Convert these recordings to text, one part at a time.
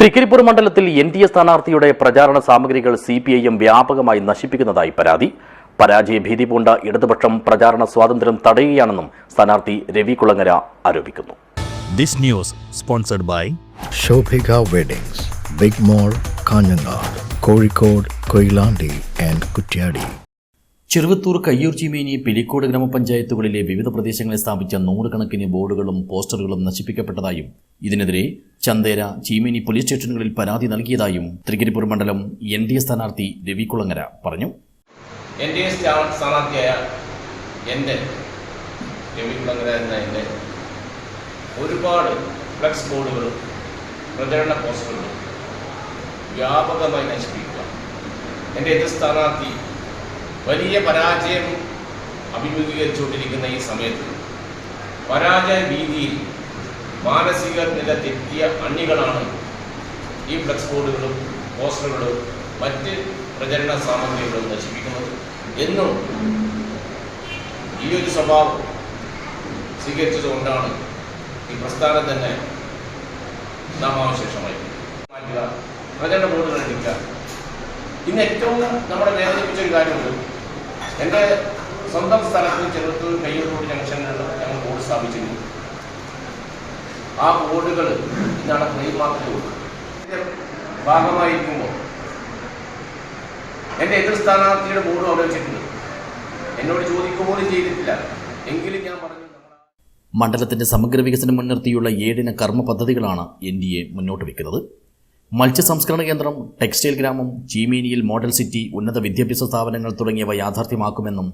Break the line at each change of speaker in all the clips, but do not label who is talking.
തൃക്കരിപ്പൂർ മണ്ഡലത്തിൽ എൻ.ഡി.എ സ്ഥാനാർത്ഥിയുടെ പ്രചാരണ സാമഗ്രികൾ സിപിഐഎം വ്യാപകമായി നശിപ്പിക്കുന്നതായി പരാതി. പരാജയഭീതി പൂണ്ട ഇടതുപക്ഷം പ്രചാരണ സ്വാതന്ത്ര്യം തടയുകയാണെന്നും സ്ഥാനാർത്ഥി രവി കുളങ്ങര ആരോപിക്കുന്നു.
This news sponsored by
Shobhika Weddings, Big Mall, Kanyanad, Kozhikode, Koilandi and Kutyadi.
Cheruvathur, Kayyur, Cheemeni, Pilicode ഗ്രാമപഞ്ചായത്തുകളിലെ വിവിധ പ്രദേശങ്ങളിൽ സ്ഥാപിച്ച നൂറുകണക്കിന് ബോർഡുകളും പോസ്റ്ററുകളും നശിപ്പിക്കപ്പെട്ടതായും ഇതിനെതിരെ ചന്തേര, ചീമേനി പോലീസ് സ്റ്റേഷനുകളിൽ പരാതി നൽകിയതായും തൃക്കരിപ്പൂർ മണ്ഡലം എൻ.ഡി.എ സ്ഥാനാർത്ഥി രവി കുളങ്ങര പറഞ്ഞു.
എൻ.ഡി.എ സ്ഥാനാർത്ഥിയായ എൻ്റെ രവി കുളങ്ങര എന്ന എൻ്റെ ഒരുപാട് ഫ്ലക്സ് ബോർഡുകളും പ്രചരണ പോസ്റ്ററുകളും വ്യാപകമായി നശിപ്പിക്കുക. എൻ്റെ എതിർ സ്ഥാനാർത്ഥി വലിയ പരാജയം അഭിമുഖീകരിച്ചുകൊണ്ടിരിക്കുന്ന ഈ സമയത്ത് പരാജയ ഭീതിയിൽ മാനസിക നില തെറ്റിയ അണികളാണ് ഈ ഫ്ലക്സ് ബോർഡുകളും പോസ്റ്ററുകളും മറ്റ് പ്രചരണ സാമഗ്രികളും നശിപ്പിക്കുന്നത് എന്നും ഈ ഒരു സ്വഭാവം സ്വീകരിച്ചതുകൊണ്ടാണ് ഈ പ്രസ്ഥാനം തന്നെ നാമാവശേഷമായി മാറ്റുക, പ്രചരണ ബോർഡുകൾ എടുക്കുക. ഇന്ന് ഏറ്റവും നമ്മളെ വേദനിപ്പിച്ചൊരു കാര്യമുണ്ട്. എൻ്റെ സ്വന്തം സ്ഥലത്ത് ചെറുത്തൂർ കയ്യൂർ റോഡ് ജംഗ്ഷനിൽ ഞങ്ങൾ ബോർഡ് സ്ഥാപിച്ചിരുന്നു. ആ ബോർഡുകൾ ഇന്നാണ് ക്ലെയിം മാത്രമേ ഉള്ളൂ. ഭാഗമായിരിക്കുമ്പോൾ എൻ്റെ എതിർ സ്ഥാനാർത്ഥിയുടെ ബോർഡ് അവിടെ വെച്ചിട്ടുണ്ട്. എന്നോട് ചോദിക്കുമ്പോഴും ചെയ്തിട്ടില്ല. എങ്കിലും ഞാൻ പറഞ്ഞു,
മണ്ഡലത്തിന്റെ സമഗ്ര വികസനം മുൻനിർത്തിയുള്ള 7 കർമ്മ പദ്ധതികളാണ് എൻ.ഡി.എ മുന്നോട്ട് വയ്ക്കുന്നത്. മത്സ്യ സംസ്കരണ കേന്ദ്രം, ടെക്സ്റ്റൈൽ ഗ്രാമം, ചീമേനിയിൽ മോഡൽ സിറ്റി, ഉന്നത വിദ്യാഭ്യാസ സ്ഥാപനങ്ങൾ തുടങ്ങിയവ യാഥാർത്ഥ്യമാക്കുമെന്നും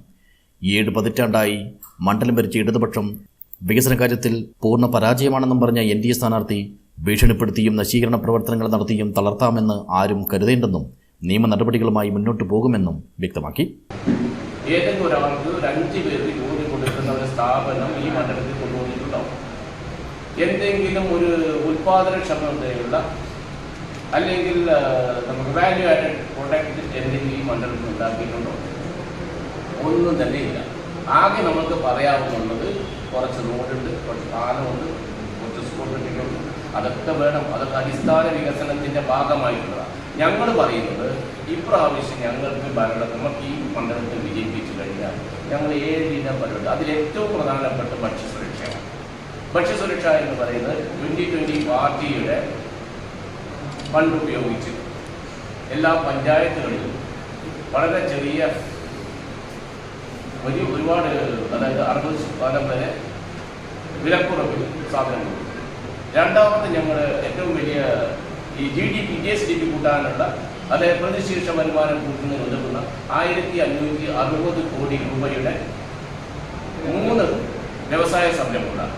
7 പതിറ്റാണ്ടായി മണ്ഡലം ഭരിച്ച ഇടതുപക്ഷം വികസന കാര്യത്തിൽ പൂർണ്ണ പരാജയമാണെന്നും പറഞ്ഞ എൻ.ഡി.എ സ്ഥാനാർത്ഥി ഭീഷണിപ്പെടുത്തിയും നശീകരണ പ്രവർത്തനങ്ങൾ നടത്തിയും തളർത്താമെന്ന് ആരും കരുതേണ്ടെന്നും നിയമ നടപടികളുമായി മുന്നോട്ട് പോകുമെന്നും വ്യക്തമാക്കി.
ഏതെങ്കിലും ഒരാൾക്ക് 5 പേർക്ക് ജോലി കൊടുക്കുന്ന ഒരു സ്ഥാപനം ഈ മണ്ഡലത്തിൽ കൊണ്ടുവന്നിട്ടുണ്ടാവും. എന്തെങ്കിലും ഒരു ഉൽപാദനക്ഷമതയുള്ള അല്ലെങ്കിൽ നമുക്ക് വാല്യൂ ആഡഡ് പ്രൊഡക്റ്റ് എന്തെങ്കിലും ഈ മണ്ഡലത്തിൽ ഉണ്ടാക്കിയിട്ടുണ്ടോ? ഒന്നും തന്നെ ഇല്ല. ആകെ നമുക്ക് പറയാവുന്നത് കുറച്ച് റോഡുണ്ട്, കുറച്ച് പാലമുണ്ട്, കുറച്ച് സ്കൂൾ ബിൽഡിങ്ങുണ്ട്. അതൊക്കെ വേണം. അതൊക്കെ അടിസ്ഥാന വികസനത്തിൻ്റെ ഭാഗമായിട്ടുള്ളതാണ്. ഞങ്ങൾ പറയുന്നത് ഇപ്രാവശ്യം ഞങ്ങൾക്ക് ഭരണം നമുക്ക് ഈ മണ്ഡലത്തിൽ വിജയിപ്പിച്ചു കഴിഞ്ഞാൽ ഞങ്ങൾ 7 ഇനം പരിപാടി, അതിലേറ്റവും പ്രധാനപ്പെട്ട ഭക്ഷ്യസുരക്ഷയാണ്. ഭക്ഷ്യസുരക്ഷ എന്ന് പറയുന്നത് 2020 പാർട്ടിയുടെ ഫണ്ട് ഉപയോഗിച്ച് എല്ലാ പഞ്ചായത്തുകളിലും വളരെ ചെറിയ ഒരുപാട്, അതായത് 60% വരെ വിലക്കുറവിൽ സാധനം കൊടുക്കും. രണ്ടാമത് ഞങ്ങൾ ഏറ്റവും വലിയ ഈ GSDP കൂട്ടാനുള്ള, അതായത് പ്രതിശീർഷ വരുമാനം കൂട്ടുന്നതിന് ഉതകുന്ന 1560 കോടി രൂപയുടെ 3 വ്യവസായ സംരംഭങ്ങളാണ്.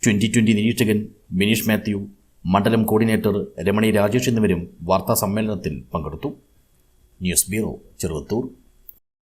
2020 നിരീക്ഷകൻ മിനീഷ് മാത്യു, മണ്ഡലം കോർഡിനേറ്റർ രമണി രാജേഷ് എന്നിവരും വാർത്താ സമ്മേളനത്തിൽ പങ്കെടുത്തു. News bureau, Cheruvathur.